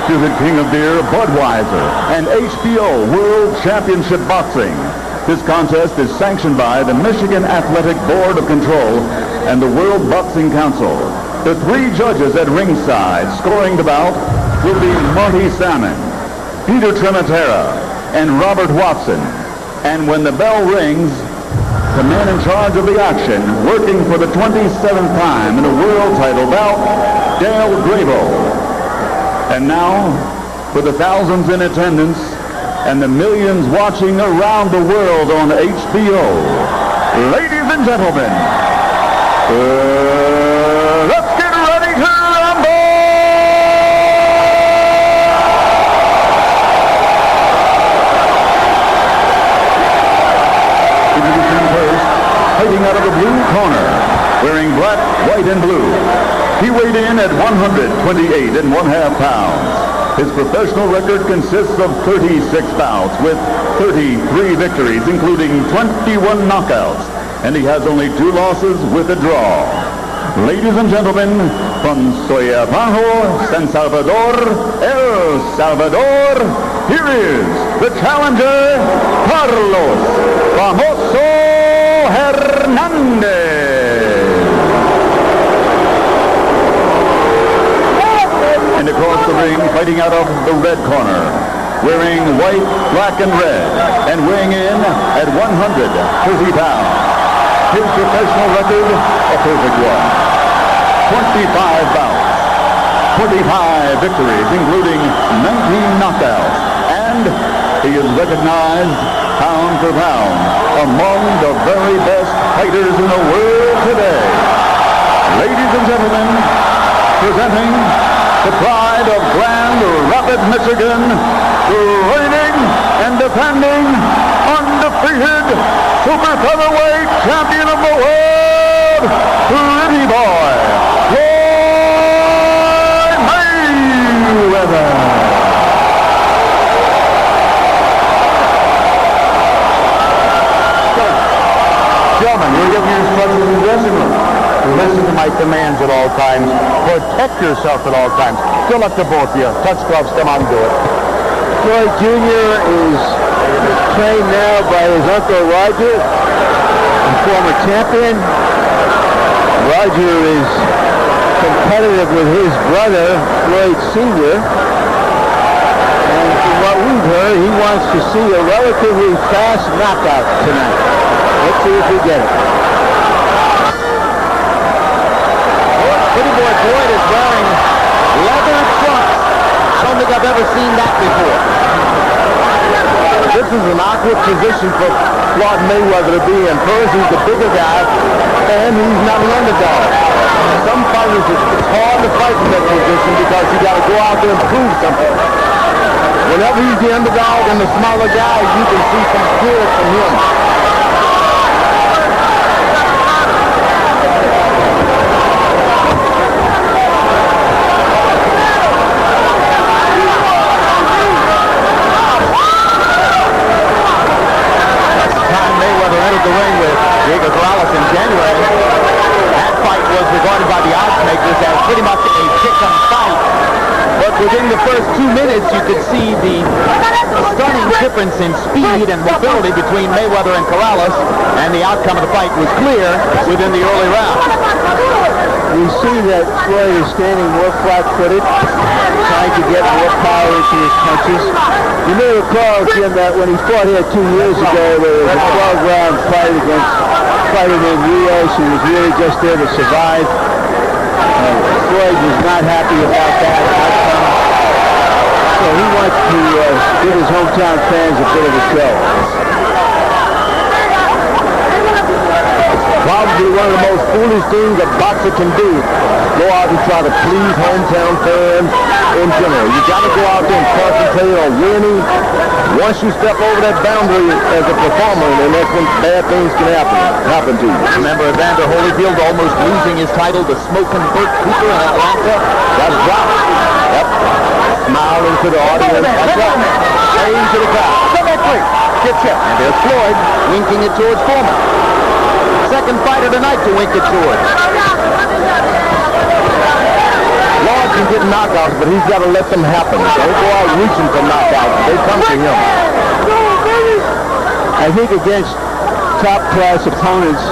undisputed king of beer, Budweiser, and HBO World Championship Boxing. This contest is sanctioned by the Michigan Athletic Board of Control and the World Boxing Council. The three judges at ringside scoring the bout will be Marty Salmon, Peter Trematera, and Robert Watson. And when the bell rings, the man in charge of the action, working for the 27th time in a world title bout, Dale Grabo. And now, for the thousands in attendance and the millions watching around the world on HBO, ladies and gentlemen, let's get ready to rumble! Introducing first, fighting out of the blue corner, wearing black, white, and blue. He weighed in at 128.5 pounds. His professional record consists of 36 bouts with 33 victories, including 21 knockouts, and he has only 2 losses with a draw. Ladies and gentlemen, from Soyapango, San Salvador, El Salvador, here is the challenger, Carlos Famoso Hernandez. And across the ring, fighting out of the red corner, wearing white, black, and red, and weighing in at 130 pounds. His professional record, a perfect one. 25 bouts, 25 victories, including 19 knockouts, and he is recognized pound for pound among the very best fighters in the world today. Ladies and gentlemen, presenting the pride of Grand Rapids, Michigan, the reigning and defending undefeated super featherweight champion of the world, Pretty Boy, Floyd Mayweather. Gentlemen, you're giving your instructions in the dressing room. Listen to my commands at all times. Protect yourself at all times. Good luck to both of you. Touch gloves, come on and do it. Floyd Jr. is trained now by his uncle Roger, a former champion. Roger is competitive with his brother, Floyd Sr. And from what we've heard, he wants to see a relatively fast knockout tonight. Let's see if we get it. Pretty Boy Floyd is wearing leather trunks. Don't think I've ever seen that before. This is an awkward position for Floyd Mayweather to be in. First, he's the bigger guy, and he's not an underdog. Some fighters, it's hard to fight in that position because you got to go out there and prove something. Whenever he's the underdog and the smaller guy, you can see some spirit from him. The ring with Diego Corrales in January. That fight was regarded by the oddsmakers as pretty much a pick-em fight. But within the first 2 minutes, you could see the stunning difference in speed and mobility between Mayweather and Corrales, and the outcome of the fight was clear within the early round. We see that Floyd is standing more flat-footed, trying to get more power into his punches. You may recall, Jim, that when he fought here 2 years ago, there was a 12-round fight against a fighter named Rios, who was really just there to survive. Floyd was not happy about that outcome, so he wants to give his hometown fans a bit of a show. Probably one of the most foolish things a boxer can do, go out and try to please hometown fans in general. You got to go out there and concentrate on winning. Once you step over that boundary as a performer, then that's when bad things can happen to you. Remember Evander Holyfield almost losing his title to smoking Burt Cooper in Atlanta? That's right. Yep. Smiling to the audience. That's right. Saying to the crowd. Get set. And there's Floyd winking it towards Foreman. Second fighter tonight to wink it towards. Lord can get knockouts, but he's got to let them happen. Don't go out reaching for knockouts. They come to him. I think against top-class opponents,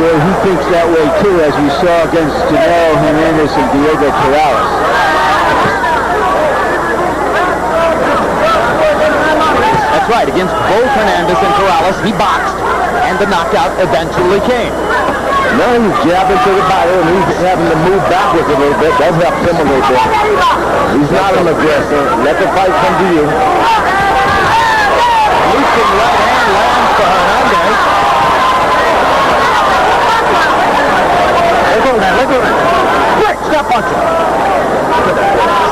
he thinks that way too, as we saw against Hernandez and Diego Corrales. That's right. Against both Hernandez and Corrales, he boxed, and the knockout eventually came. Now he's jabbing to the body, and he's having to move backwards a little bit. That helps him a little bit. He's not an aggressor. Let the fight come to you. Looping right hand lands for Hernandez. Let go. Quick, stop punching.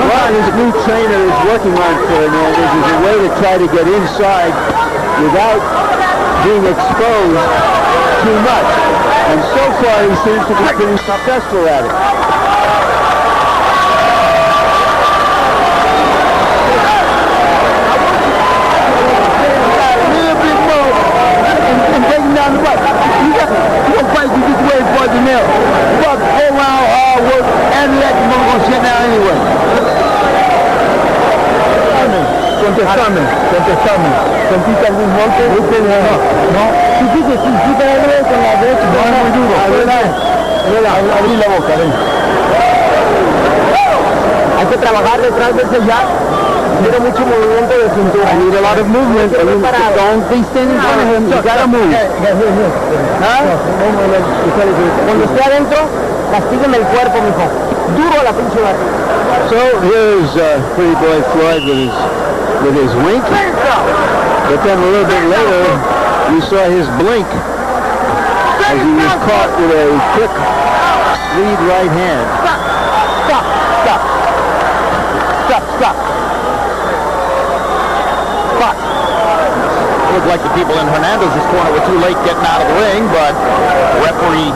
What his new trainer is working on for Hernandez is a way to try to get inside without being exposed too much. And so far he seems to be pretty successful at it. And taking down the right. You don't fight, you just wait for the nail. But go around hard work and let the mother go sit down anyway. Contestame. ¿Sentiste algún golpe? No. Sí, pégale con la derecha. No, es muy duro. Abrí la boca, ven. Hay que trabajar detrás de ese jab. Tiene mucho movimiento de cintura. I need a lot of movement. Don't be standing on him. You gotta move. Cuando esté adentro, castígueme el cuerpo, mijo. Duro a la pinche barriga. So here's pretty boy Floyd with his wink. But then a little bit later, we saw his blink as he was caught with a quick lead right hand. Stop. Looked like the people in Hernandez's corner were too late getting out of the ring, but referee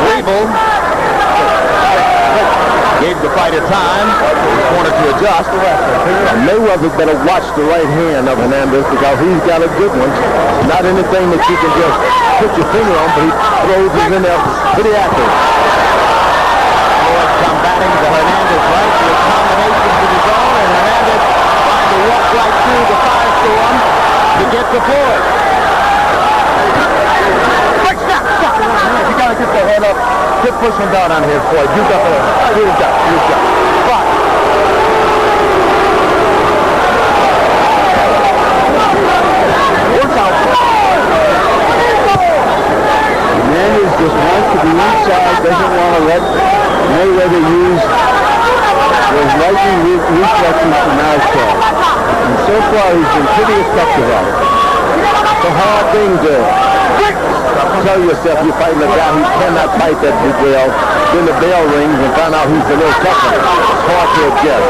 Rabel gave the fighter time for the corner to adjust. Mayweather better watch the right hand of Hernandez because he's got a good one. Not anything that you can just put your finger on, but he throws it in there pretty accurate. Floyd combating the Hernandez right with combinations of his own, and Hernandez trying to walk right through the firestorm to get to Floyd. Stop. You got to get the head up. Keep pushing down on here, Floyd. You got the head. You got. Fight. Work out. Hernandez just wants to be inside, doesn't want to let Mayweather use those lightning reflexes to mouthful. And so far he's been pretty effective at it. It's a hard thing to tell yourself you're fighting a guy who cannot fight that well. Then the bell rings and find out he's a little tougher. It's hard to adjust.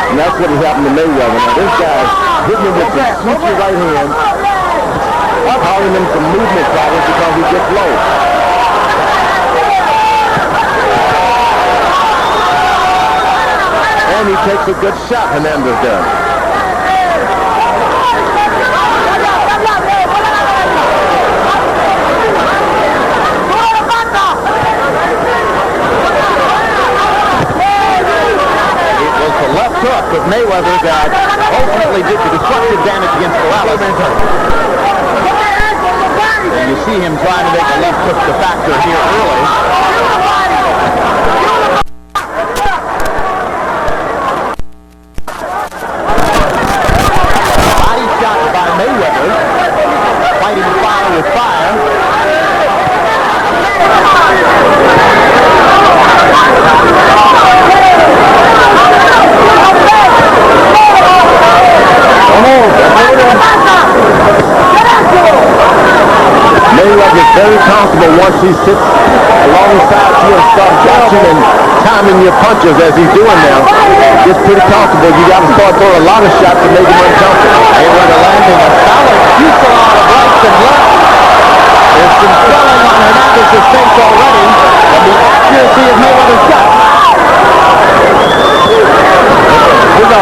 And that's what has happened to Mayweather. Now this guy's hitting him with the sneaky right hand, causing him some movement problems because he gets low. And he takes a good shot, Hernandez does. Left hook of Mayweather that ultimately did the destructive damage against Corrales. And you see him trying to make a left hook the factor here early. Body shot by Mayweather, fighting fire with fire. Mayweather is very comfortable once he sits alongside you and starts watching and timing your punches as he's doing now. Gets pretty comfortable. You got to start throwing a lot of shots to make him uncomfortable. Mayweather landing a solid fusillade of rights and left. There's some swelling on Hernandez's face already from the accuracy of Mayweather's shot. Here we go.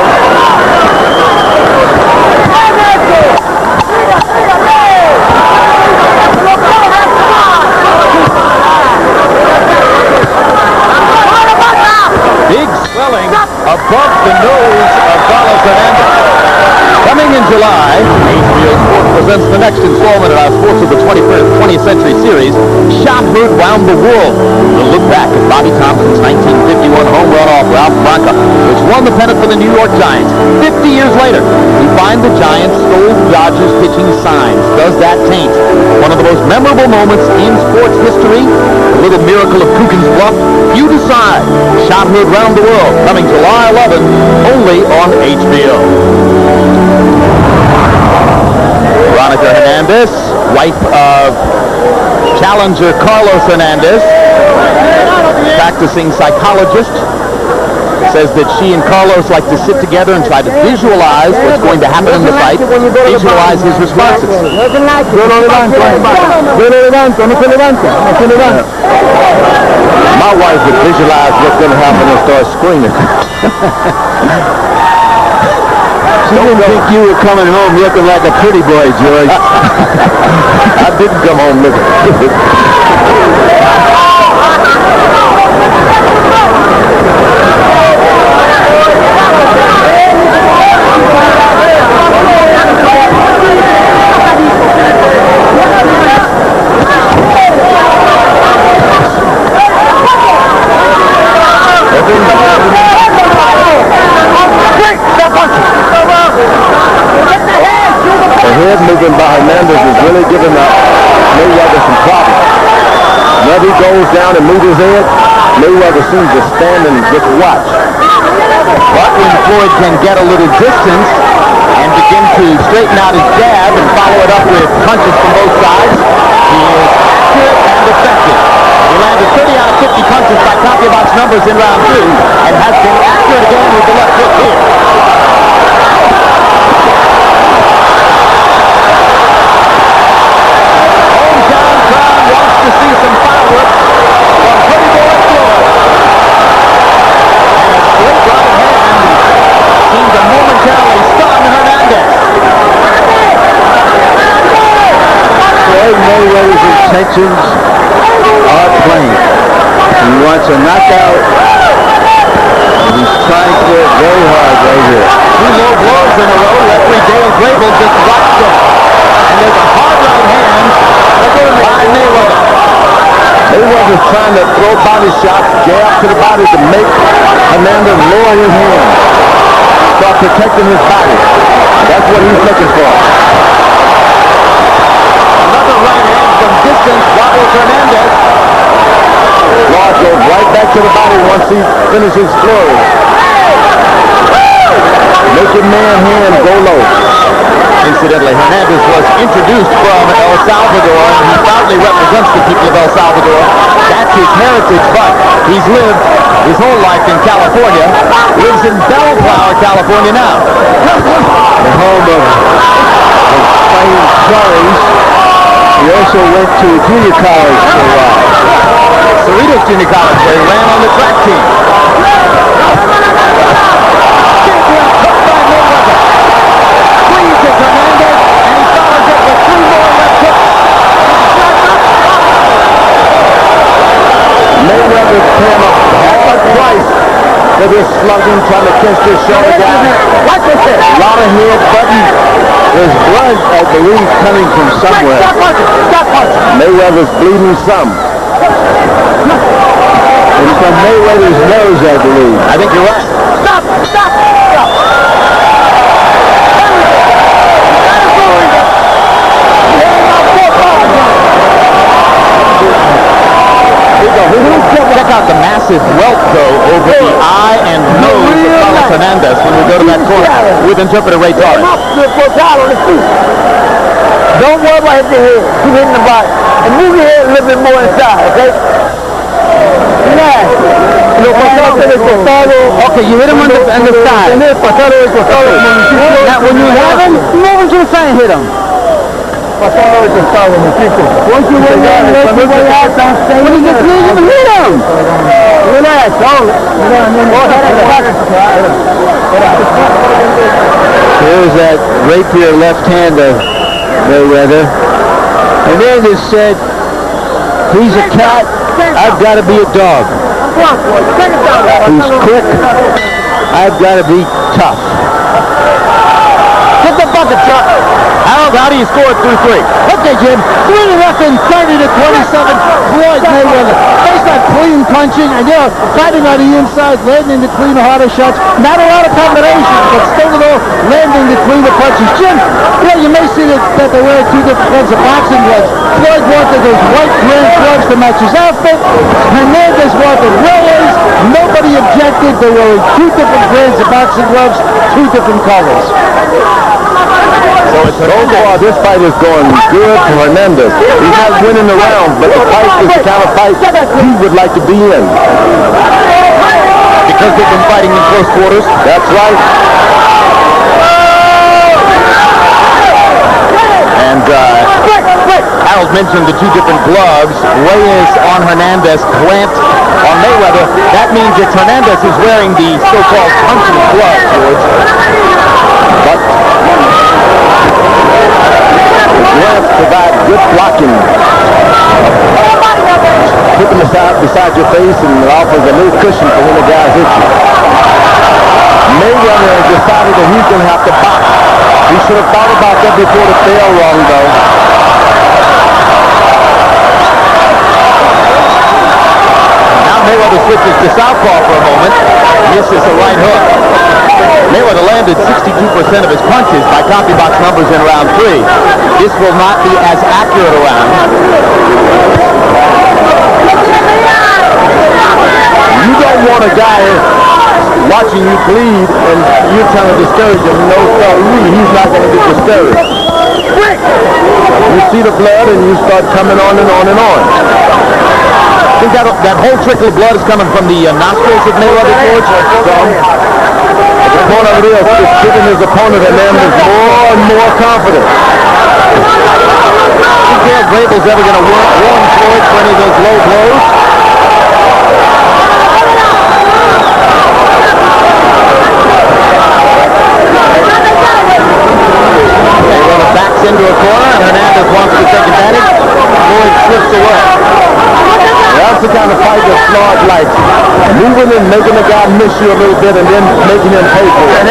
in July, HBO Sports presents the next installment of our Sports of the 20th Century series, Shot Heard Round the World. We'll look back at Bobby Thompson's 1951 home run off Ralph Branca, which won the pennant for the New York Giants. 50 years later, we find the Giants stole Dodgers pitching signs. Does that taint one of the most memorable moments in sports history? A little miracle of Coogan's Bluff? You decide. Shot Heard Round the World, coming July 11, only on HBO. Veronica Hernandez, wife of challenger Carlos Hernandez, practicing psychologist, says that she and Carlos like to sit together and try to visualize what's going to happen in the fight, visualize his responses. My wife would visualize what's going to happen and start screaming. She didn't think you were coming home looking like a pretty boy, George. I didn't come home looking. The head movement by Hernandez is really giving Mayweather some problems. Whenever he goes down and moves his head, Mayweather seems to stand and just watch. But when Floyd can get a little distance and begin to straighten out his jab and follow it up with punches from both sides, he is accurate and effective. He landed 30 out of 50 punches by Kopiabot's numbers in round 2 and has been accurate again with the left hook here. Hometown crowd wants to see some fireworks from Pretty Boy Floyd. And a straight right hand seemed to momentarily stun Hernandez. Floyd Mayweather's intentions are plain. He wants a knockout, and he's trying for it very hard right here. 2 low blows in a row. Referee Dale Grable just watched them. And there's a hard right hand by Mayweather. Mayweather's trying to throw body shots, jab to the body to make Hernandez lower his hand. Start protecting his body. That's what he's looking for. Another right hand from distance wobbles Hernandez. Floyd goes right back to the body once he finishes Floyd. Making man hand go low. Incidentally, Hernandez was introduced from El Salvador, and he proudly represents the people of El Salvador. That's his heritage, but he's lived his whole life in California. Lives in Bellflower, California now. The home of fighting Flores. He also went to junior college for a while. Cerritos Junior College, where he ran on the track team. Squeezes Hernandez, and he follows it with 3 more left hooks. Mayweather came up half a price for this slugging, trying to catch this shoulder down. Watch this hit. A lot of head button. There's blood, I believe, coming from somewhere. Stop punching. Stop punching. Mayweather's bleeding some. It's from Mayweather's nose, I believe. I think you're right. Stop. Stop. Stop. Check out the massive welt, though, over the eye and nose of Carlos Hernandez when we go to that corner with interpreter Ray Torres. Don't worry about hitting your head. Keep hitting the body. And move your head a little bit more inside, okay? Okay, you hit him on the side. Now, when you have him, move him to the side and hit him. Once you win that, when he gets near you, hit him. Relax, Here's that rapier left hand of Mayweather. And then it said, he's a cat, I've got to be a dog. He's quick, I've got to be tough. Hit the bucket, Chuck. Harold, how do you score it through 3? Okay, Jim. 3-0, 30-27. Floyd Mayweather. Based on clean punching and, fighting on the inside, landing the clean, harder shots. Not a lot of combinations, but still landing the cleaner punches. Jim, you may see that they wear two different kinds of boxing gloves. Floyd wanted those white grand gloves to match his outfit. Hernandez wanted Reyes. Nobody objected. They were two different brands of boxing gloves, two different colors. So far, this fight is going good for Hernandez. He's not winning the round, but the fight is the kind of fight he would like to be in. Because they've been fighting in close quarters? That's right. And Harold mentioned the two different gloves. Reyes on Hernandez, clamped on Mayweather. That means that Hernandez is wearing the so-called punching glove, George. But the gloves provide good blocking. Put them beside your face and it offers a little cushion for when the guys hit you. Mayweather has decided that he's going to have to box. He should have thought about that before the fail wrong, though. Now Mayweather switches to southpaw for a moment. Misses a right hook. Mayweather landed 62% of his punches by CompuBox numbers in round 3. This will not be as accurate a round. You don't want a guy watching you bleed and you're trying to discourage him. No, he's not going to get discouraged. You see the blood and you start coming on and on and on. I think that whole trickle of blood is coming from the nostrils of Mayweather, George. The point of it is giving his opponent Hernandez more and more confidence. I think Harold Grable's ever going to warn Floyd for any of those low blows. Mayweather backs into a corner and Hernandez wants to take advantage. Floyd slips away. That's the kind of fight that Floyd likes. Moving and making the guy miss you a little bit and then making him pay for it.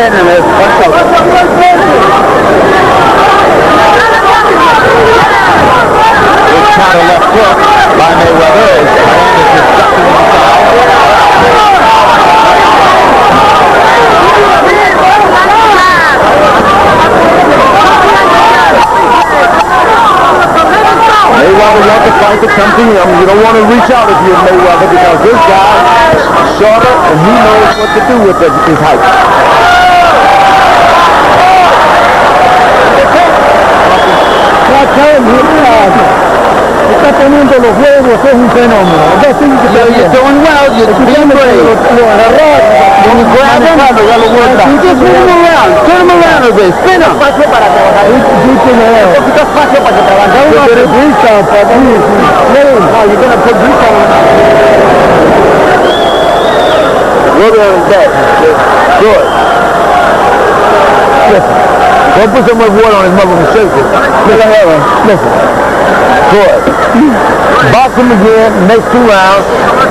Good counter left hook by Mayweather as Hernandez is ducking inside. Mayweather wants the fight to come to him. You don't want to reach out if you're Mayweather because this guy is shorter and he knows what to do with his height. Está poniendo los huevos, es un fenómeno. You're doing well, you're being brave. When you grab him, you just move him around. Turn him around a bit, spin him. You're going to put grease on him. Good. Don't put so much water on his mother and shake it. Listen. Good. Box him again, next 2 rounds.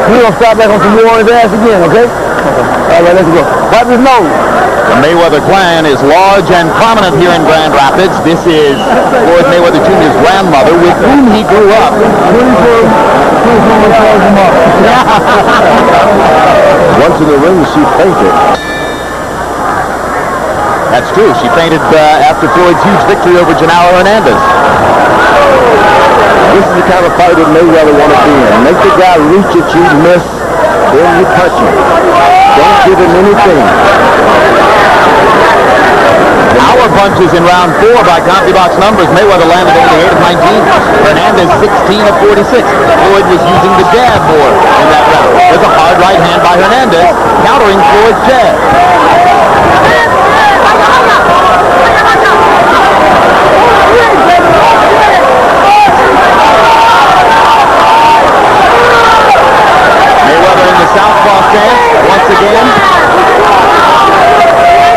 We're going to start back on some more on his ass again, okay? All right, let's go. Wipe his nose. The Mayweather clan is large and prominent here in Grand Rapids. This is Floyd Mayweather Jr.'s grandmother with whom he grew up. Once in the ring, she fainted. That's true. She fainted after Floyd's huge victory over Genaro Hernandez. This is the kind of fight that Mayweather want to be in. Make the guy reach at you, miss, then you touch him. Don't give him anything. Power punches in round 4 by CompuBox numbers. Mayweather landed only 8 of 19. Hernandez 16 of 46. Floyd was using the jab more in that round. There's a hard right hand by Hernandez, countering Floyd's jab. Mayweather in the southpaw stance once again.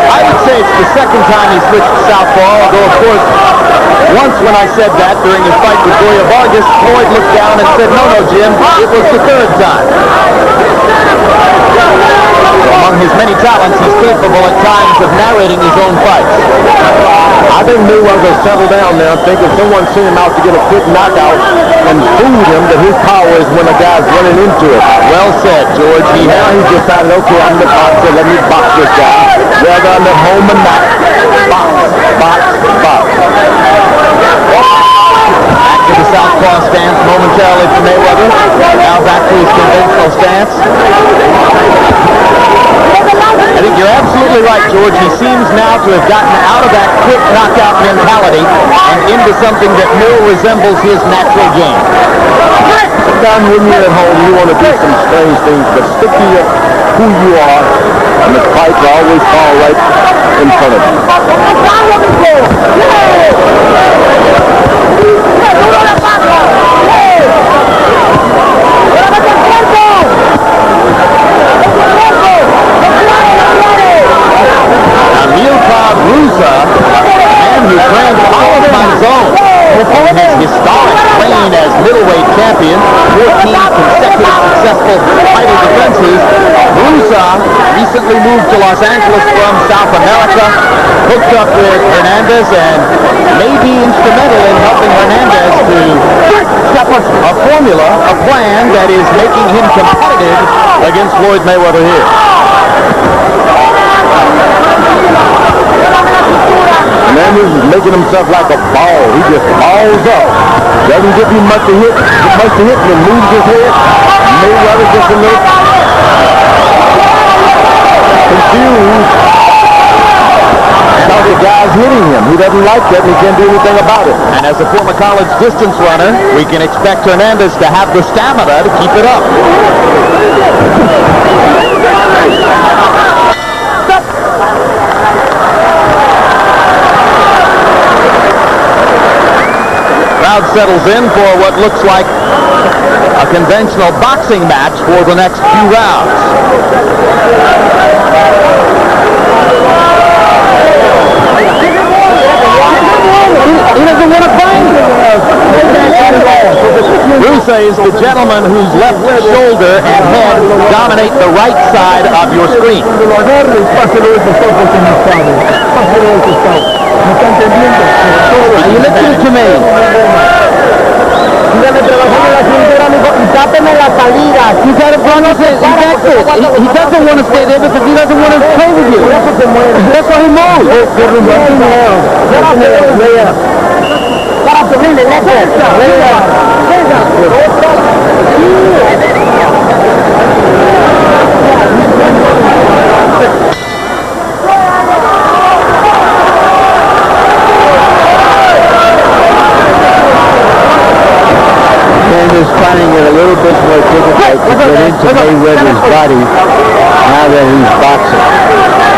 I would say it's the second time he switched to southpaw, although of course once when I said that during his fight with Goya Vargas, Floyd looked down and said, no, Jim, it was the third time. Among his many talents, he's capable at times of narrating his own fights. I think Mayweather settled down now. I think if someone sent him out to get a quick knockout and fooled him, that his power is when a guy's running into it. Well said, George. Now he's decided, okay, I'm the boxer. Let me box this guy. Whether I'm at home or not. Box, box, box. Back to the southpaw stance momentarily for Mayweather. Now back to his conventional stance. I think you're absolutely right, George. He seems now to have gotten out of that quick knockout mentality and into something that more resembles his natural game. Sometimes when you're at home, you want to do some strange things, but stick to who you are, and the fights always fall right in front of you. Man who trained Oliver Zone in his historic reign as middleweight champion, 14 consecutive successful title defenses. Rusa recently moved to Los Angeles from South America, hooked up with Hernandez, and may be instrumental in helping Hernandez to set up a formula, a plan that is making him competitive against Floyd Mayweather here. Hernandez is making himself like a ball. He just balls up. Doesn't give you much to hit, and then moves his head. Mayweather gets a little confused about the guys hitting him. He doesn't like that, and he can't do anything about it. And as a former college distance runner, we can expect Hernandez to have the stamina to keep it up. Crowd settles in for what looks like a conventional boxing match for the next few rounds. He doesn't want to fight. Rusa is the gentleman whose left shoulder and head dominate the right side of your screen. Are you listening to me? He doesn't want to stay there because he doesn't want to play with you. That's why he moves. Is finding it a little bit more difficult to get into Mayweather's body now that he's boxing.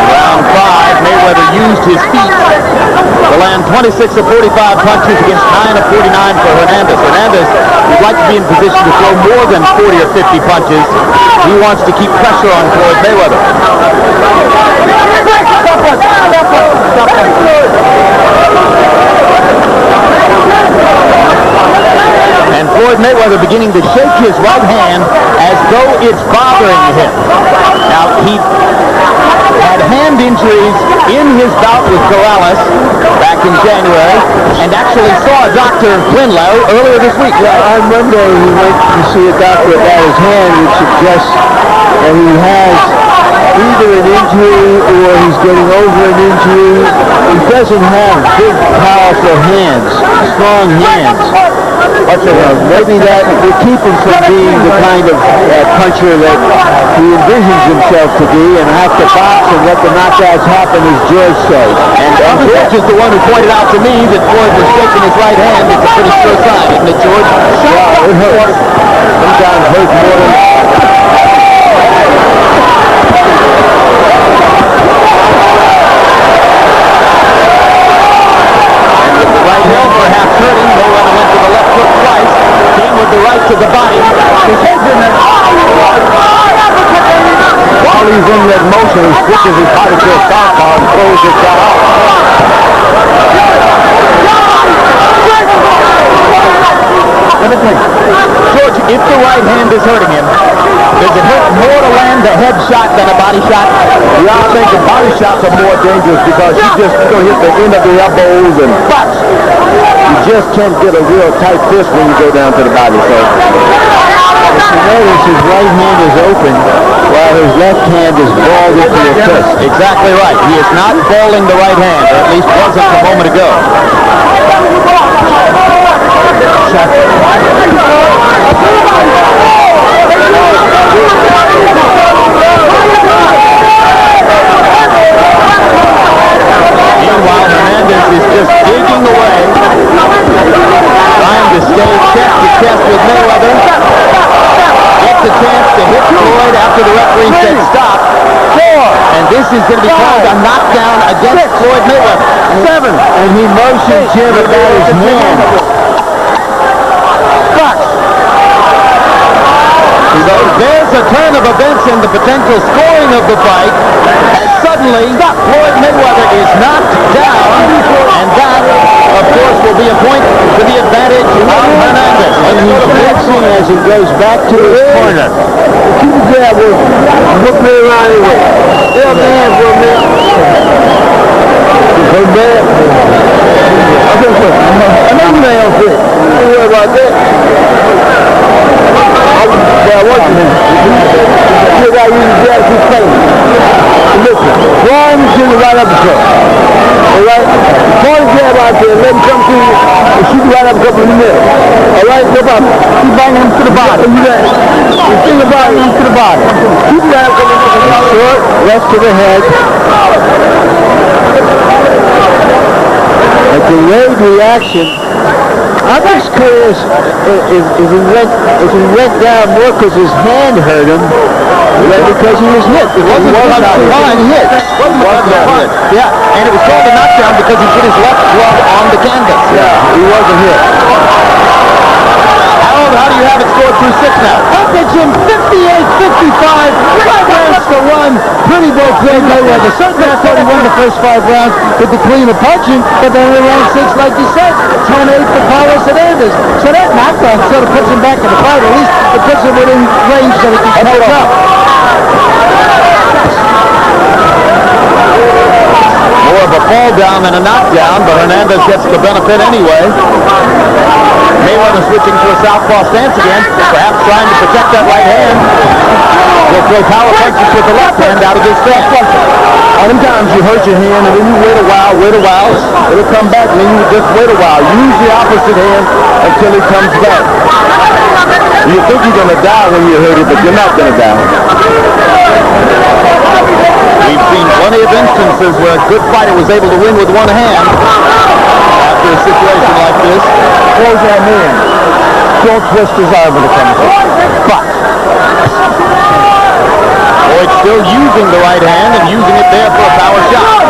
Round 5, Mayweather used his feet to land 26 of 45 punches against 9 of 49 for Hernandez. Hernandez would like to be in position to throw more than 40 or 50 punches. He wants to keep pressure on Floyd Mayweather. And Floyd Mayweather beginning to shake his right hand as though it's bothering him. Now, he had hand injuries in his bout with Corrales back in January and actually saw Dr. Glenlow earlier this week. Yeah, I remember he went to see a doctor about his hand, which suggests that he has either an injury or he's getting over an injury. He doesn't have big, powerful hands, strong hands. Maybe that will keep him from being the kind of puncher that he envisions himself to be, and have to box and let the knockouts happen, as George says. And George is the one who pointed out to me that Floyd was shaking his right hand. It's a pretty sure sign, isn't it, George? Yeah, it hurts. Sometimes it hurts more than... Right heel perhaps hurting. Mayweather went to the left hook twice. Came with the right to the body. While he's in that motion, he switches his body to a southpaw and throws it down. George, if the right hand is hurting him, does it hurt more to land a head shot than a body shot? Yeah, I think the body shots are more dangerous because you just go hit the end of the elbows and butts. You just can't get a real tight fist when you go down to the body. So, if you notice, his right hand is open while his left hand is balled into the fist. Exactly right. He is not balling the right hand, or at least wasn't a moment ago. Meanwhile, Hernandez is just digging away, trying to stay chest to chest with Mayweather. Gets a chance to hit Floyd after the referee said stop. 4. And this is going to be called a knockdown against Floyd Mayweather. 7. And he motioned Jim about his hand. So there's a turn of events in the potential scoring of the fight. And suddenly, Floyd Mayweather is knocked down. And that, of course, will be a point to the advantage of Hernandez. And he's blitzing as he goes back to his corner. Keep the jab with him. Look me around anyway. Still man for a minute. Go back. Another man for it. Don't worry about that. Yeah, what's his name? You got to use the jab to keep playing. Listen, one to the right uppercut. Alright? Point the jab out there, let him come through and shoot the right uppercut in the middle. Alright? No problem. Keep banging him to the bottom. You think about him to the bottom. Keep the right uppercut in the middle. Short, left to the head. A delayed reaction. I'm just curious if he went down more because his hand hurt him, or because he was hit. It wasn't hit. Yeah, and it was called a knockdown because he put his left glove on the canvas. Yeah, he wasn't hit. How do you have it scored through 6 now? Up at Jim, 58-55, 5 rounds to 1. Pretty well played Mayweather. Certainly I thought he won the first 5 rounds with the clean of punching, but then in round 6, like you said, 10-8 for Carlos Hernandez. So that knockdown sort of puts him back in the fight. At least it puts him within range that he can catch up. More of a fall down than a knockdown, but Hernandez gets the benefit anyway. Mayweather switching to a southpaw stance again, perhaps trying to protect that right hand. Will throw power punches with the left hand out of his stance. Sometimes you hurt your hand and then you wait a while, it'll come back and then you just wait a while. Use the opposite hand until it comes back. You think you're going to die when you hurt it, but you're not going to die. We've seen plenty of instances where a good fighter was able to win with one hand after a situation like this. Close that hand. Don't twist his arm when it comes back. But Floyd still using the right hand and using it there for a power shot.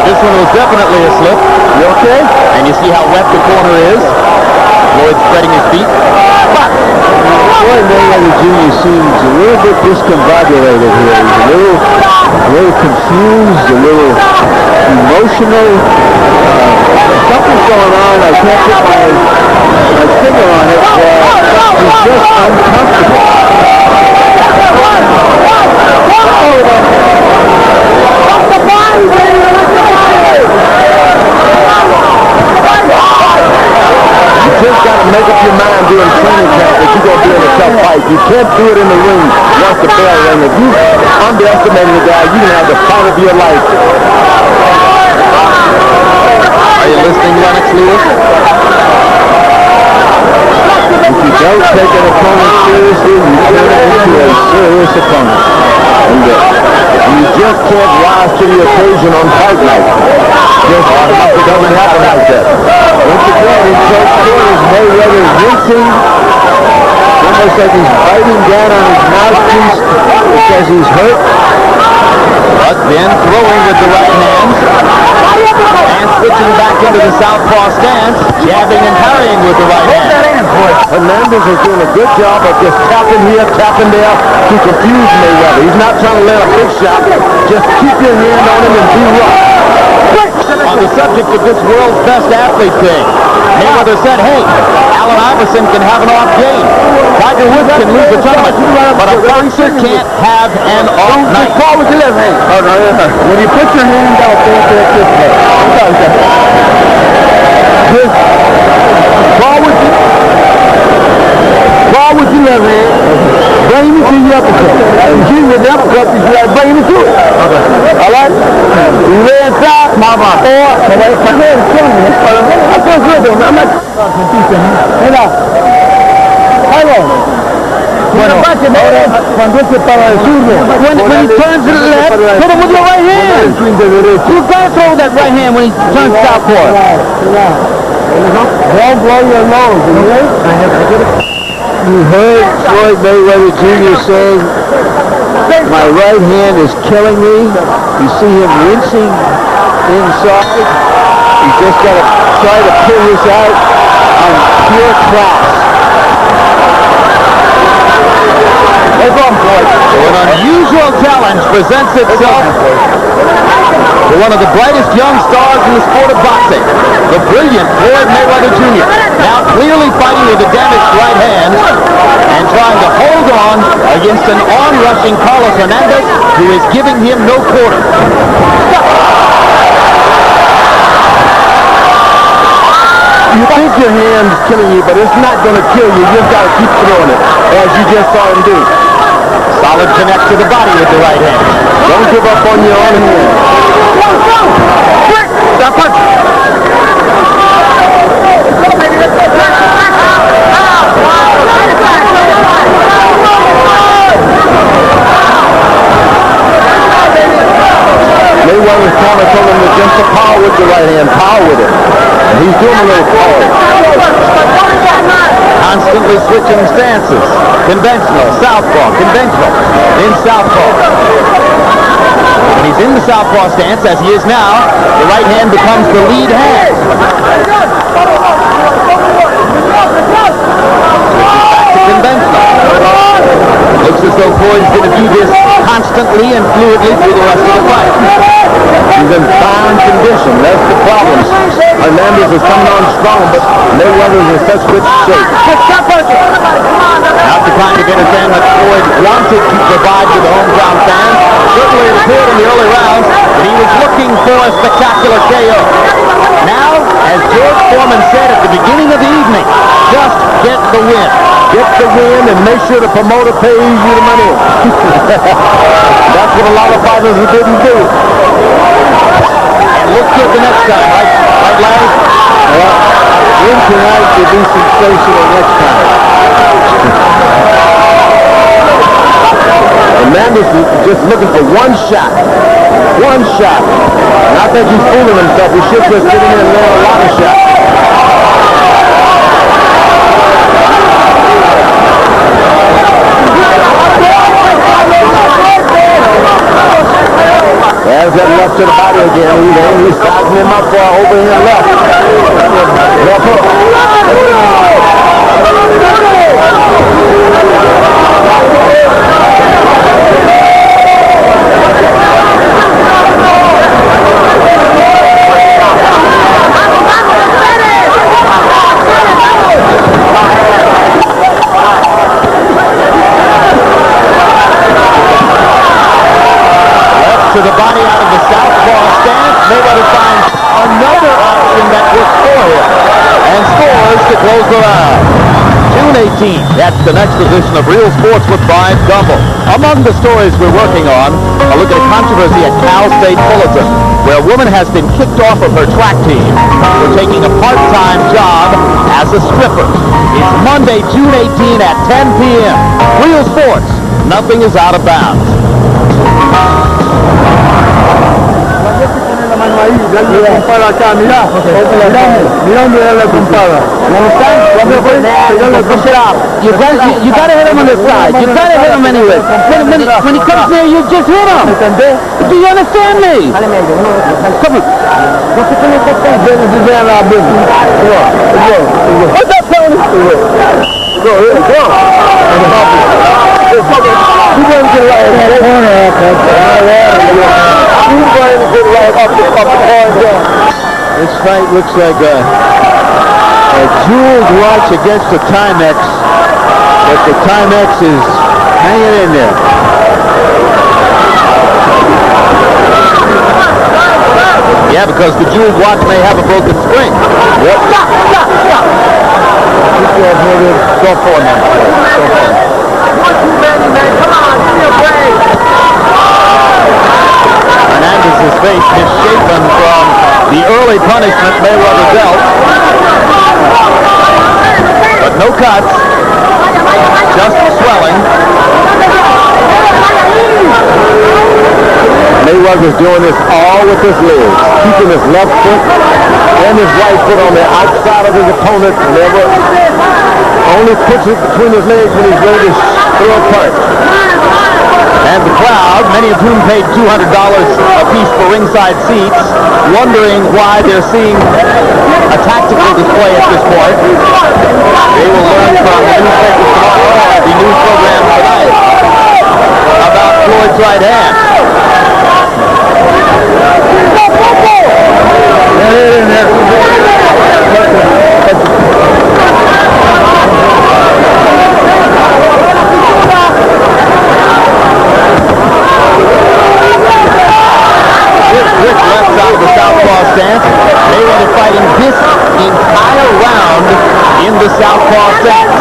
This one was definitely a slip. you okay? And you see how wet the corner is. Floyd spreading his feet. Floyd Mayweather Jr. seems a little bit discombobulated here. He's a little confused, a little emotional. Something's going on. I can't put my finger on it. He's just uncomfortable. You just got to make up your mind during training camp that you're going to be in a tough fight. You can't do it in the ring once the bell rings. If you underestimate the guy, you can have the fight of your life. Are you listening, Lennox Lewis? If you don't take an opponent seriously, you turn into a serious opponent. And you just can't rise to the occasion on fight night. It doesn't happen like that. Once again, in close quarters, Mayweather is wincing. Almost like he's biting down on his mouthpiece because he's hurt. But then throwing with the right hand. And switching back into the southpaw stance, jabbing and parrying with the right hand. Hernandez is doing a good job of just tapping here, tapping there to confuse Mayweather. He's not trying to land a big shot. Just keep your hand on him and be rough. On the subject of this world's best athlete thing, Mayweather said, hey, Allen Iverson can have an off game. Tiger Woods can lose the tournament, but a boxer can't have an off night. Call with your left hand. When you put your hand out there, this way. Call with your left hand. Bring it to your uppercut. And you with the uppercut, you got to bring it to it. All right? You lay inside, or I feel good though. I'm not. Hey now. Hello. When he turns to the left, hit him with your right hand. You gotta throw that right hand when he turns southpaw. Don't blow your nose. You heard Floyd Mayweather Jr. saying, my right hand is killing me. You see him wincing inside. He's just got to try to pull this out on pure class. An unusual challenge presents itself to one of the brightest young stars in the sport of boxing, the brilliant Floyd Mayweather Jr. Now clearly fighting with a damaged right hand and trying to hold on against an on-rushing Carlos Hernandez who is giving him no quarter. You think your hand's killing you, but it's not going to kill you. You just got to keep throwing it, as you just saw him do. Solid connect to the body with the right hand. Don't give up on your own hand. Stop punch. Mayweather's trying to tell him to just the power with the right hand, power with it. And he's doing a little power. Constantly switching stances. Conventional, southpaw, conventional, then southpaw. When he's in the southpaw stance, as he is now, the right hand becomes the lead hand. Back to conventional. Looks as though Floyd's going to do this constantly and fluidly through the rest of the fight. He's in fine condition. That's the problem. Hernandez is coming on strong, but Mayweather's in such good shape. Not the kind of entertainment Floyd wanted to provide to the home ground fans. Certainly it appeared in the early rounds that he was looking for a spectacular KO. Now, as George Foreman said at the beginning of the evening, just get the win. Get the win and make sure the promoter pays you the money. That's what a lot of fighters didn't do. And look good the next time, right Larry? Win tonight will be sensational next time. Hernandez is just looking for one shot. One shot. And I think he's fooling himself. He should just get in there and land a lot of shots. There's that left to the body again. He's sizing him up for over here left. Left hook. To the body out of the southpaw stance. Mayweather finds another option that works for him and scores to close the round. June 18th, that's the next edition of Real Sports with Brian Gumbel. Among the stories we're working on, a look at a controversy at Cal State Fullerton, where a woman has been kicked off of her track team for taking a part-time job as a stripper. It's Monday, June 18 at 10 p.m. Real Sports, nothing is out of bounds. ahí, dale la compada acá, mirá. Mirá dónde da la compada. You gotta hit him on the side. You gotta hit him anyway. When he comes near you, just hit him. Do you understand me? Come on. What's up, Tony? Go. You going to get right in that corner. This fight looks like a jeweled watch against the Timex, but the Timex is hanging in there. Yeah, because the jeweled watch may have a broken spring. Yep. Stop. Go for it, man. Hernandez's face misshapen from the early punishment Mayweather dealt. But no cuts, just swelling. Mayweather's doing this all with his legs, keeping his left foot and his right foot on the outside of his opponent. Never only puts it between his legs when he's ready to throw a punch. And the crowd, many of whom paid $200 apiece for ringside seats, wondering why they're seeing a tactical display at this point. They will learn from the newspapers tomorrow, the news program tonight, about Floyd's right hand. Quick left side of the southpaw stance. Mayweather fighting this entire round in the southpaw stance.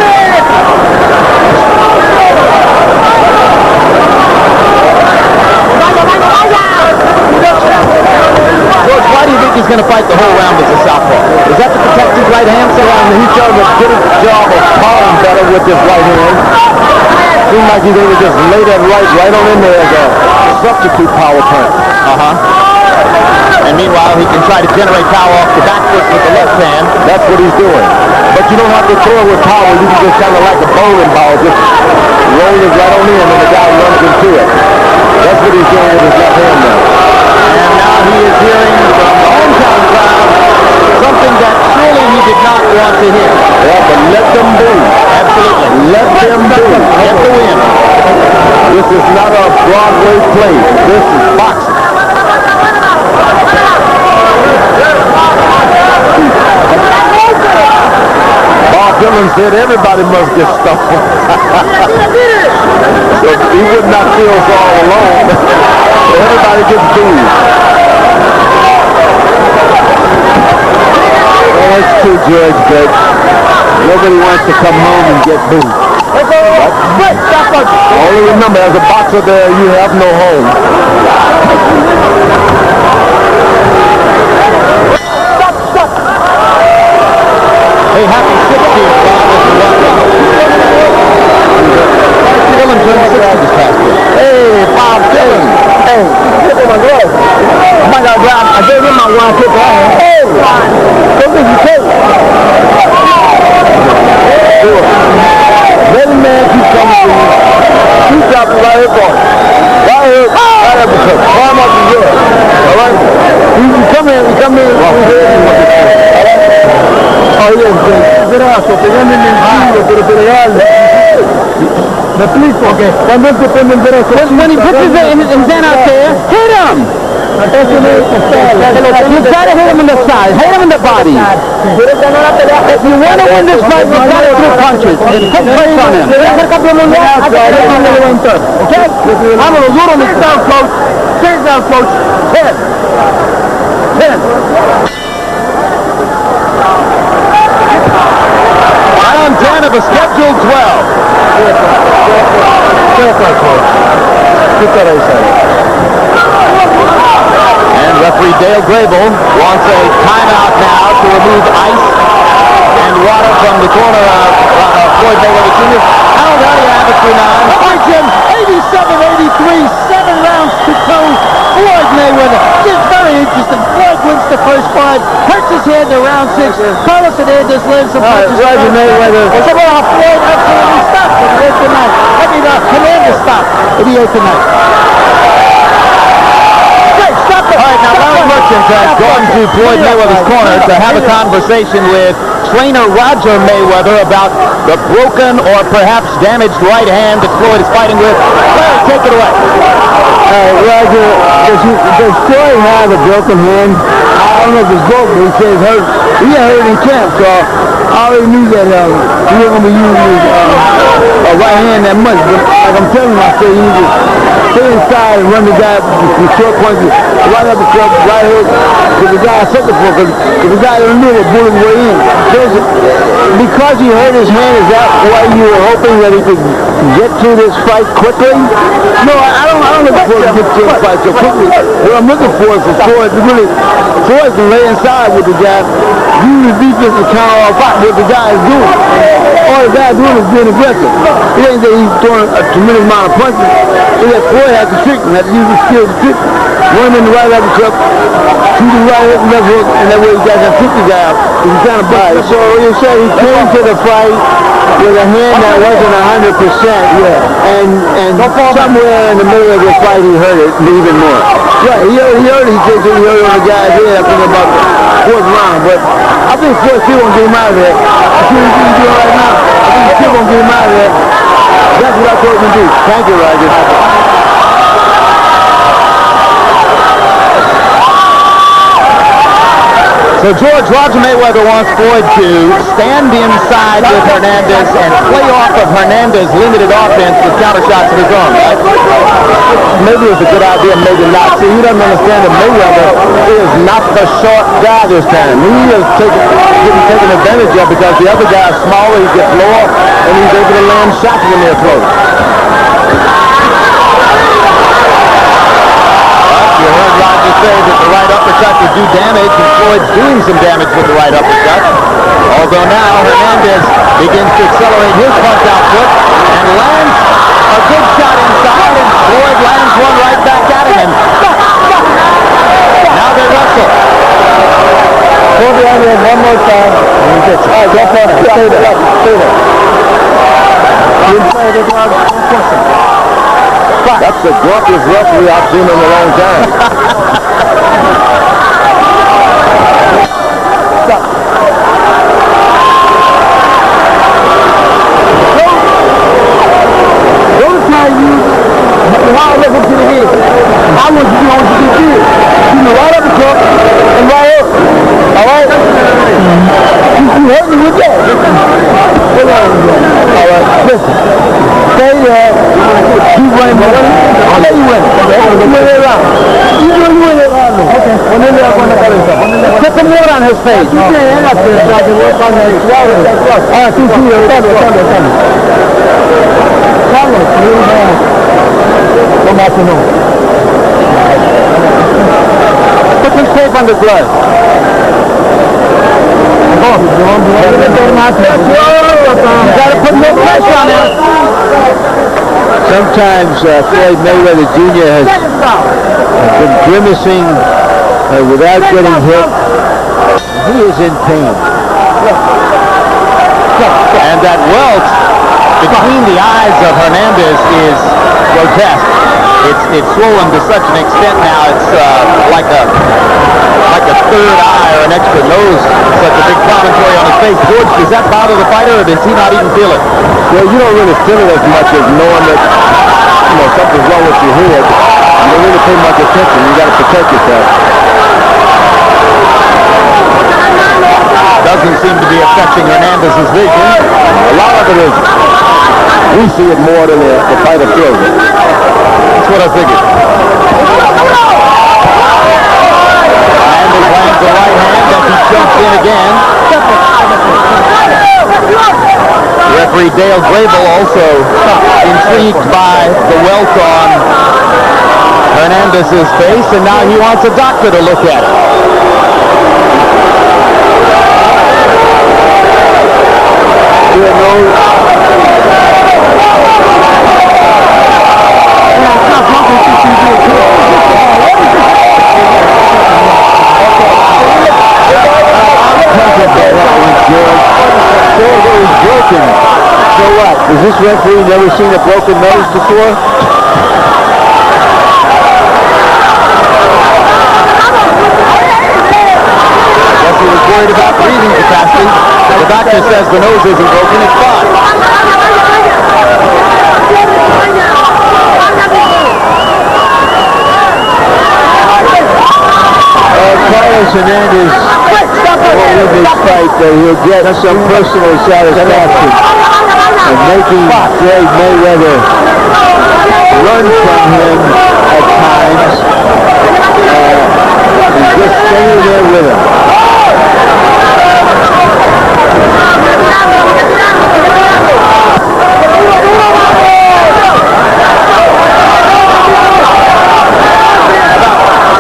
George, why do you think he's going to fight the whole round as a southpaw? Is that to protect his right hand? So He's done a good job of calling better with his right hand. Seems like he's able to just lay that right on in there as a substitute power punch. And meanwhile, he can try to generate power off the back foot with the left hand. That's what he's doing. But you don't have to throw it with power. You can just kind of like a bowling ball, just roll it right on in and the guy runs into it. That's what he's doing with his left hand now. And now he is hearing from the hometown crowd something that surely he did not want to hear. Yeah, but let them be. Absolutely. Let them be. Get the win. This is not a Broadway play. This is boxing. Bob Dylan said everybody must get stuffed. So he would not feel so all alone. So everybody gets booed. Oh, it's true, George, but nobody wants to come home and get booed. Only remember, as a boxer there, you have no home. Hey, happy 60th, Bob. Dylan turned 60 this past year. Hey, Bob Dylan. Hey, look at my glove. My God, I gave him my one tip. Hey, go get your tape. Let the man keep coming to you. Keep dropping right here for him. Right here. Right here because climb up the hill. All right? You come in. Oye, brazo, pegando en el culo, pero legal. Me explico, que cuando él te pone el brazo. When he puts his hand out there, hit him! You gotta hit him in the side, hit him in the body. If you want to win this fight, you gotta throw punches and put pressure on him. Okay? Vámonos, duro en el down, coach. Change down, coach. 10. Round 10 of a scheduled 12. And referee Dale Grable wants a timeout now to remove ice and water from the corner of Floyd Mayweather Jr. How do you have it through 9? Fight Jim, 87-83, 7 rounds to 2. Floyd Mayweather, just very interesting. Floyd tactics. Carlos Hernandez lands some punches. Roger Mayweather. Floyd absolutely stopped him. Hernandez stopped. 88 tonight. All right, now Larry Merchant has gone to Floyd Mayweather's corner to have a conversation with trainer Roger Mayweather about the broken or perhaps damaged right hand that Floyd is fighting with. Larry, take it away. Roger, does Floyd have a broken hand? I don't know if it's broken, but he says hurt. He got hurt in camp, so I already knew that he wasn't going to be using his right hand that much. But like I'm telling you, I said you need to stay inside and run the guy with short punches, right up the cup, right hook, because the guy set the for, because the guy don't know what bullet way in. So because he hurt his hand, is that why you were hoping that he could get to this fight quickly? No, I don't look for him to get to this fight so quickly. What I'm looking for is for Floyd to really, Floyd can lay inside with the guy, use his defense to counter off what the guy is doing. All the guy is doing is being aggressive. It ain't that he's throwing a tremendous amount of punches. It's that Floyd has to trick him, has to use his skills to trick him. Run in the right uppercut, shoot the right hook, left hook, and that way you guys can trick the guy out. He's kind of bad. So you say he came to the fight with a hand that wasn't 100%, and somewhere in the middle of the fight he hurt it even more. Right, he hurt it on the guy's head, I think about the fourth round, but I think Floyd still won't get him out of there. I see what he's doing right now. I think he still won't get him out of there. That's what I thought he would do. Thank you, Roger. So George, Roger Mayweather wants Floyd to stand inside with Hernandez and play off of Hernandez's limited offense with counter shots of his own, right? Maybe it's a good idea, maybe not. See, he doesn't understand that Mayweather is not the short guy this time. He is getting taken advantage of because the other guy is smaller, he gets lower, and he's able to land shots when they're close. You heard Roger say that the right uppercut would do damage, and Floyd's doing some damage with the right uppercut. Although now Hernandez begins to accelerate his punch output and lands a good shot inside, and Floyd lands one right back at him. Now they wrestle. Go behind him one more time. And he gets it. All right, go for it. Stay there. Stay there. Inside the dog. Don't push him. That's the grumpiest referee I've seen in a long time. Stop. Don't try to use the hard level to the head. I want you to know what you can do. You know, right up the cup and right up. All right? You hurt me with that. Hold on. All right. Listen. Stay there. Keep running. I'll let you win. You win it around. You win it around. Okay. Put some water on his face. You can't end up there so I can work on that. All right, see you. Carlos, come afternoon. Put some tape on the glove. You gotta put no pressure on him. Sometimes Floyd Mayweather Jr. has been grimacing without getting hit. He is in pain. And that welt between the eyes of Hernandez is grotesque. It's swollen to such an extent now, it's like a third eye or an extra nose, such a big promontory on his face. George, does that bother the fighter, or does he not even feel it? Well, you don't really feel it as much as knowing that, something's wrong with your head. You don't really pay much attention. You got to protect yourself. Doesn't seem to be affecting Hernandez's vision. A lot of it is. We see it more than the fighter feels it. That's what I figured. Hernandez lands the right hand as he jumps in again. Referee Dale Grable also intrigued by the welt on Hernandez's face, and now he wants a doctor to look at it. Has this referee never seen a broken nose before? Guess he was worried about breathing capacity. The doctor says the nose isn't broken, it's fine. Carlos Hernandez will win this fight, but he'll get some personal satisfaction of making Floyd Mayweather run from him at times and just staying there with him.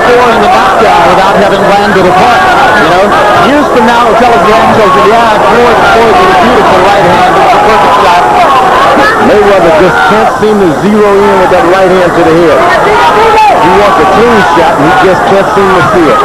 Scoring the knockdown without having landed a punch, you know? Years from now, he'll tell his grandchildren, yeah, Floyd with a beautiful right hand, it was a perfect shot. Mayweather just can't seem to zero in with that right hand to the head. He wants a clean shot, and he just can't seem to see it.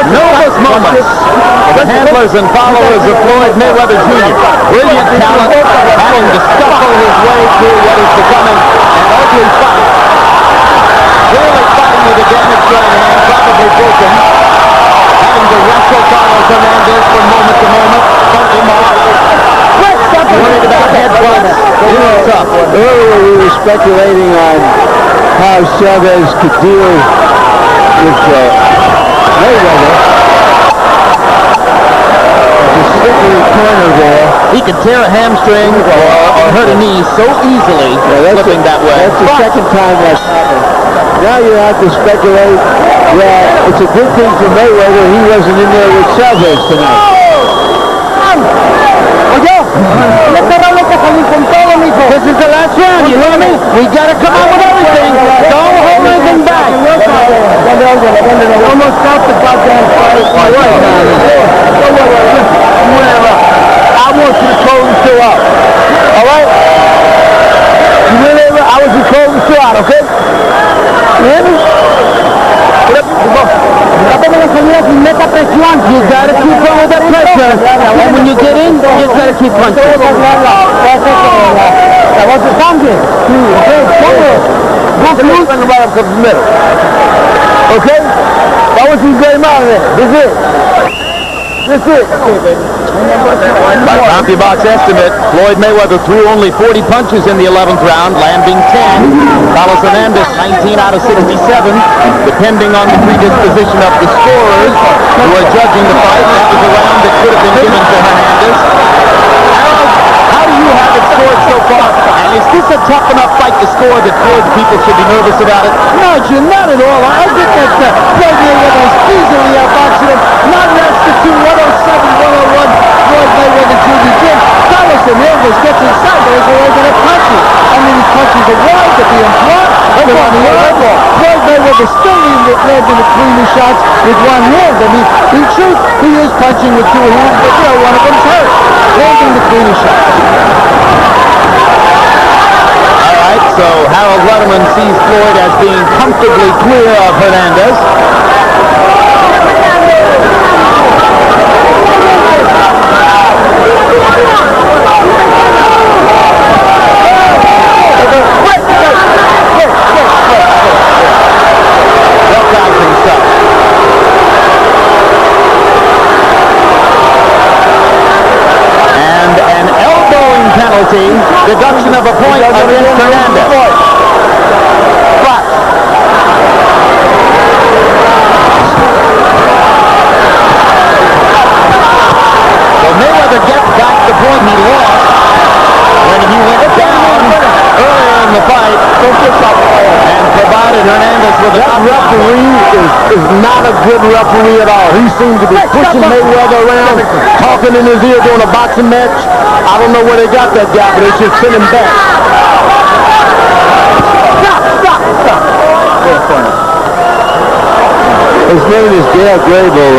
Nervous moments for the handlers and followers of Floyd Mayweather Jr. Brilliant talent, having to scuffle his way through what is becoming an ugly fight. Clearly fighting with a damaged right hand, probably broken. Having to wrestle Carlos Hernandez from moment to moment, bump him off. Worried about headbutts. It was tough. Earlier we were speculating on how Chavez could deal with Mayweather. Just sitting in the corner there. He could tear a hamstring or hurt a knee so easily, flipping that way. That's the second time that's happened. Now you have to speculate that it's a good thing for Mayweather he wasn't in there with Chavez tonight. This is the last round, you hear me? We gotta come out with everything. Don't hold anything back. Almost stopped the goddamn fight. Whatever. I want you to close the show out. All right? You really? I want you to close the show out, okay? You hear me? You gotta keep on with that pressure. And when you get in, you gotta keep punching. Okay? I want you to get him out of there. That's it. That's it. By CompuBox estimate, Floyd Mayweather threw only 40 punches in the 11th round, landing 10. Carlos Hernandez, 19 out of 67, depending on the predisposition of the scorers who are judging the fight. That was a round that could have been given to Hernandez. Harold, how do you have it scored so far? And is this a tough enough fight to score that Floyd people should be nervous about it? No, you're not at all. I think that Floyd Mayweather is easily outboxing him. Not less than 107, 101. Floyd Mayweather Jr. did. Carlos Hernandez gets inside, but he's already going to punch him. I mean, he punches it wide, they're being blocked. They're on the elbow. Floyd Mayweather still landing the cleaner shots with one hand. I mean, in truth, he is punching with two hands, but, you know, one of them's hurt. Landing the cleaner shots. All right, so Harold Letterman sees Floyd as being comfortably clear of Hernandez. Deduction of a point against Hernandez. But so Mayweather gets back the point he lost when he went down earlier in the fight and provided Hernandez with a referee is not a good referee at all. He seems to be pushing Mayweather around, talking in his ear during a boxing match. I don't know where they got that guy, but they should send him back. Stop. His name is Dale Grable.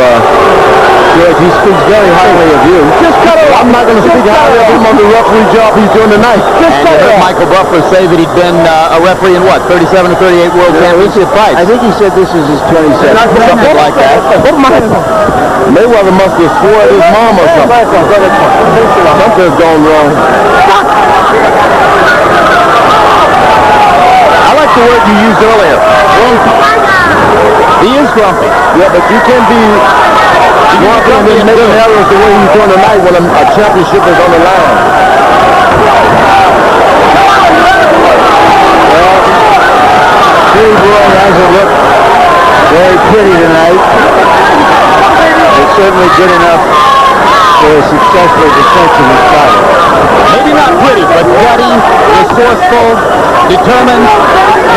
George. He speaks very highly of you. Just cut it. I'm not going to speak highly of him on the referee job he's doing tonight. Just cut it. Michael Buffer say that he'd been a referee in what, 37 or 38 World Championship fights? I think he said this is his 27th. Something like that. Mayweather must have swore at his mom or something. Something's gone wrong. I like the word you used earlier. Grumpy. He is grumpy. Yeah, but you can be grumpy and then make errors the way he's doing tonight when a championship is on the line. Well, Pretty Boy hasn't looked very pretty tonight. It's certainly good enough for a successful defense in this fight. Maybe not pretty, but gutty, resourceful, determined.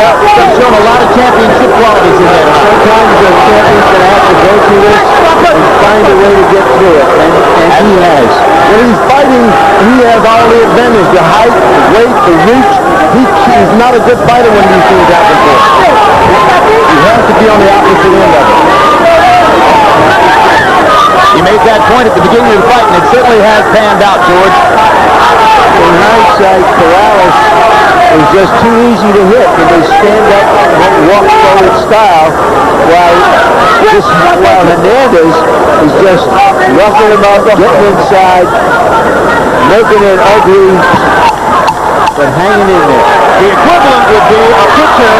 Yeah, they've shown a lot of championship qualities in there. Sometimes the champion's going to have to go through this and find a way to get through it, and he has. When he's fighting, he has all the advantage, the height, the weight, the reach. He's not a good fighter when these things happen to him. He has to be on the opposite end of it. He made that point at the beginning of the fight, and it certainly has panned out, George. In hindsight, Corrales is just too easy to hit when they stand up and walk forward style, while Hernandez is just roughing him up, getting inside, making it ugly, but hanging in there. The equivalent would be a pitcher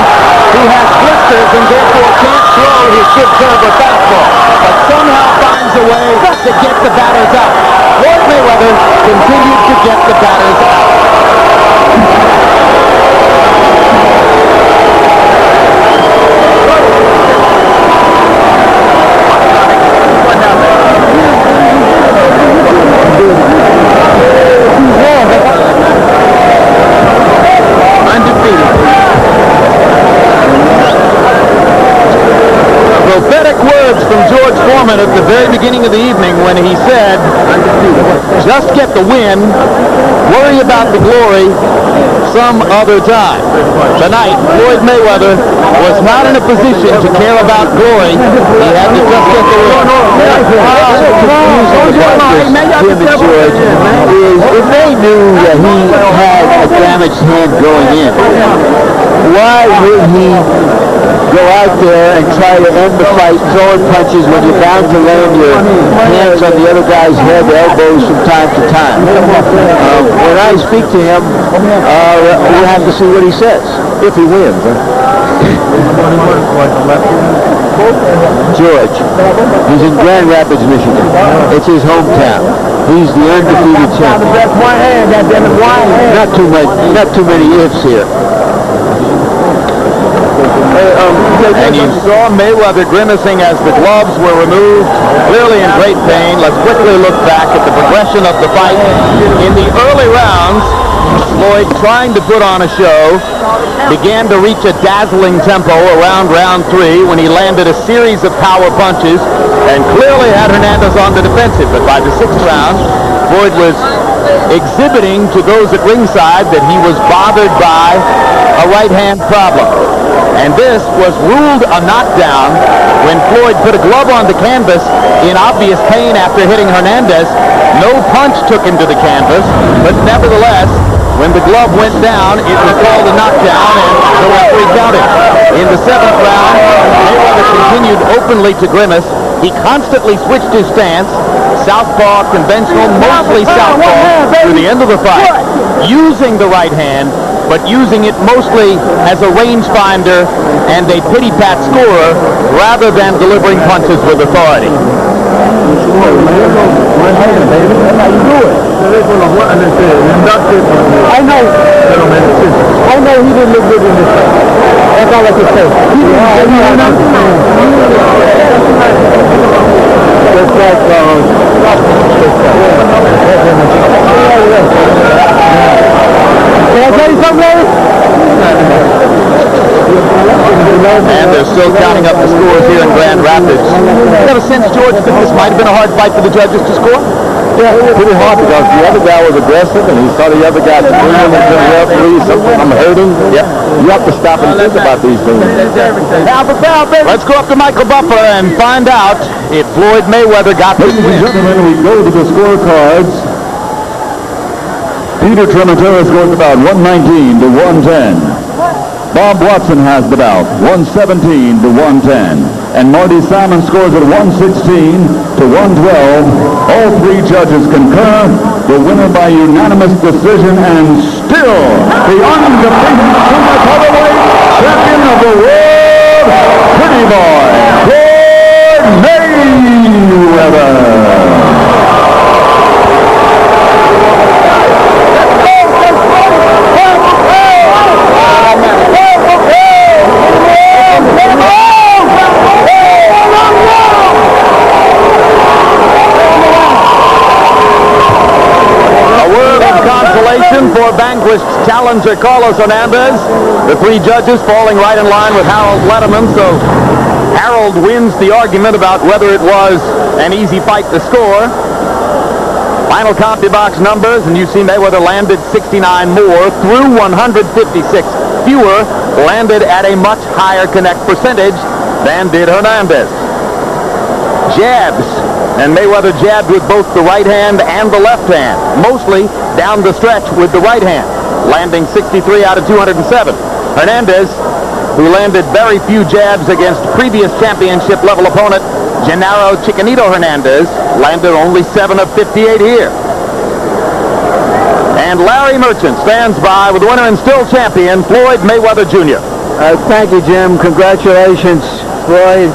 who has blisters and therefore can't throw his good curve or fastball, but somehow finds a way to get the batters out. Floyd Mayweather continued to get the batters out. Prophetic words from George Foreman at the very beginning of the evening when he said, just get the win, worry about the glory some other time. Tonight, Floyd Mayweather was not in a position to care about glory. He had to just get the win. Jim and George, is if they knew that he had a damaged hand going in, why would he go out there and try to end the fight throwing punches when you're bound to land your hands on the other guy's head, elbows from time to time? When I speak to him, we'll have to see what he says. If he wins, George, he's in Grand Rapids, Michigan. It's his hometown. He's the undefeated champion. Not too many ifs here. And you saw Mayweather grimacing as the gloves were removed, clearly in great pain. Let's quickly look back at the progression of the fight. In the early rounds, Floyd, trying to put on a show, began to reach a dazzling tempo around round 3 when he landed a series of power punches and clearly had Hernandez on the defensive. But by the 6th round, Floyd was exhibiting to those at ringside that he was bothered by a right-hand problem. And this was ruled a knockdown when Floyd put a glove on the canvas in obvious pain after hitting Hernandez. No punch took him to the canvas, but nevertheless, when the glove went down, it was called a knockdown, and the referee counted. In the 7th round, Mayweather continued openly to grimace. He constantly switched his stance, southpaw, conventional, mostly southpaw, through the end of the fight, using the right hand, but using it mostly as a rangefinder and a pity-pat scorer rather than delivering punches with authority. I know he didn't look good in this fight. That's all I can say. Just like, can I tell you something, Larry? And there's still counting up the scores here in Grand Rapids. You have a sense, George, that this might have been a hard fight for the judges to score? Yeah, pretty hard because the other guy was aggressive and he saw the other guy screaming and saying, referee, something, I'm hurting. Yep. You have to stop and think about these things. Let's go up to Michael Buffer and find out if Floyd Mayweather got this Ladies and win. gentlemen, we go to the scorecards. Peter Tremontier scores about 119 to 110. Bob Watson has the bout, 117 to 110. And Marty Salmon scores at 116 to 112. All three judges concur. The winner by unanimous decision and still the undefeated super featherweight champion of the world, Pretty Boy, Floyd Mayweather. For vanquished challenger Carlos Hernandez. The three judges falling right in line with Harold Letterman, so Harold wins the argument about whether it was an easy fight to score. Final CompuBox numbers, and you see Mayweather landed 69 more, threw 156 fewer, landed at a much higher connect percentage than did Hernandez. Jabs, and Mayweather jabbed with both the right hand and the left hand, mostly down the stretch with the right hand, landing 63 out of 207. Hernandez, who landed very few jabs against previous championship level opponent Gennaro Chiquinito Hernandez, landed only 7 of 58 here. And Larry Merchant stands by with the winner and still champion, Floyd Mayweather Jr. Thank you, Jim. Congratulations, Floyd.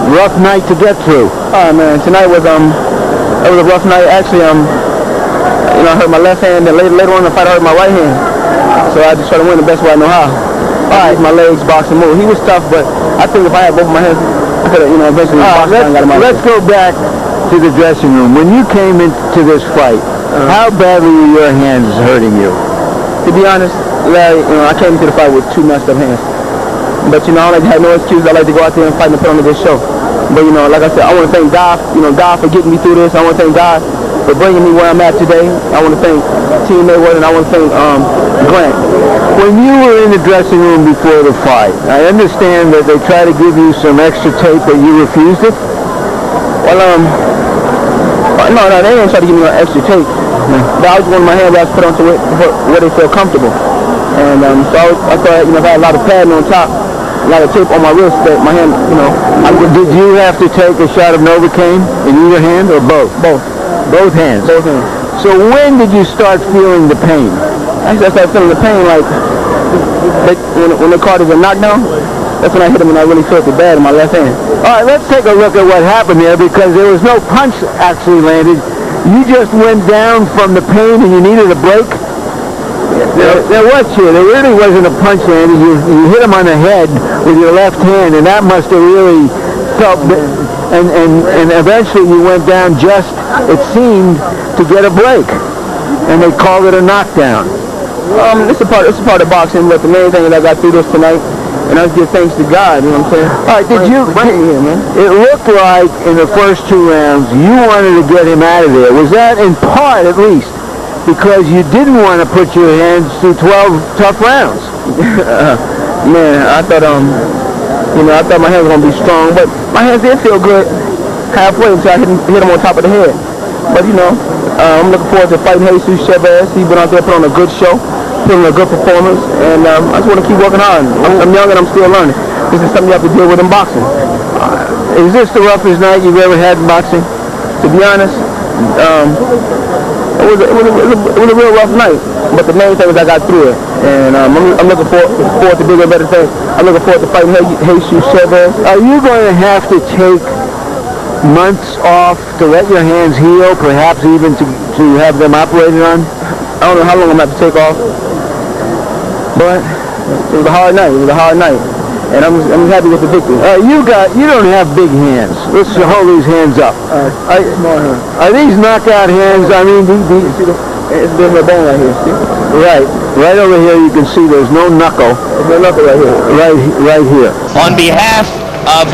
Rough night to get through. Oh man, tonight was it was a rough night. Actually, you know, I hurt my left hand, and later on in the fight I hurt my right hand. So I just try to win the best way I know how. Use my legs, boxing move. He was tough, but I think if I had both of my hands, I could have, you know, eventually boxed and got him out. Let's go back to the dressing room. When you came into this fight, how badly were your hands hurting you? To be honest, Larry, you know, I came into the fight with two messed up hands. But you know, I like to have no excuse. I like to go out there and fight and put on a good show. But you know, like I said, I want to thank God, you know, God for getting me through this. I want to thank God for bringing me where I'm at today. I want to thank Team Mayweather, and I want to thank Grant. When you were in the dressing room before the fight, I understand that they tried to give you some extra tape, but you refused it? Well, no, they didn't try to give me no extra tape. But I just wanted my hands to put on to where they feel comfortable. And so I thought, you know, if I had a lot of padding on top, a lot of tape on my wrist, that my hand, you know. Did you have to take a shot of Novocaine in either hand or both? Both. Both hands? Both hands. So when did you start feeling the pain? Actually, I started feeling the pain like when they called it a knockdown. That's when I hit him and I really felt it bad in my left hand. All right, let's take a look at what happened there, because there was no punch actually landed. You just went down from the pain and you needed a break? There was here. There really wasn't a punch landed. You hit him on the head with your left hand, and that must have really felt. And eventually you went down just, it seemed, to get a break, and they called it a knockdown. It's a part of boxing, but the main thing is I got through this tonight, and I just give thanks to God. You know what I'm saying? All right, bring me here, man. It looked like in the first two rounds you wanted to get him out of there. Was that in part, at least, because you didn't want to put your hands through 12 tough rounds? Man, I thought I thought my hands were gonna be strong, but my hands did feel good halfway until I hit him on top of the head. But you know, I'm looking forward to fighting Jesus Chavez. He's been out there putting on a good show, putting on a good performance, and I just want to keep working hard. I'm young and I'm still learning. This is something you have to deal with in boxing. Is this the roughest night you've ever had in boxing? To be honest, it was a real rough night, but the main thing is I got through it, and I'm looking forward to bigger and better things. I'm looking forward to fighting Jesus Chavez. Are you going to have to take months off to let your hands heal, perhaps even to have them operated on? I don't know how long I'm going to have to take off, but it was a hard night. And I'm happy with the victory. You don't have big hands. Let's hold these hands up. Small hands. Are these knockout hands? I mean, It's been my bone right here, see? Right over here you can see there's no knuckle. There's no knuckle right here. Right here. On behalf of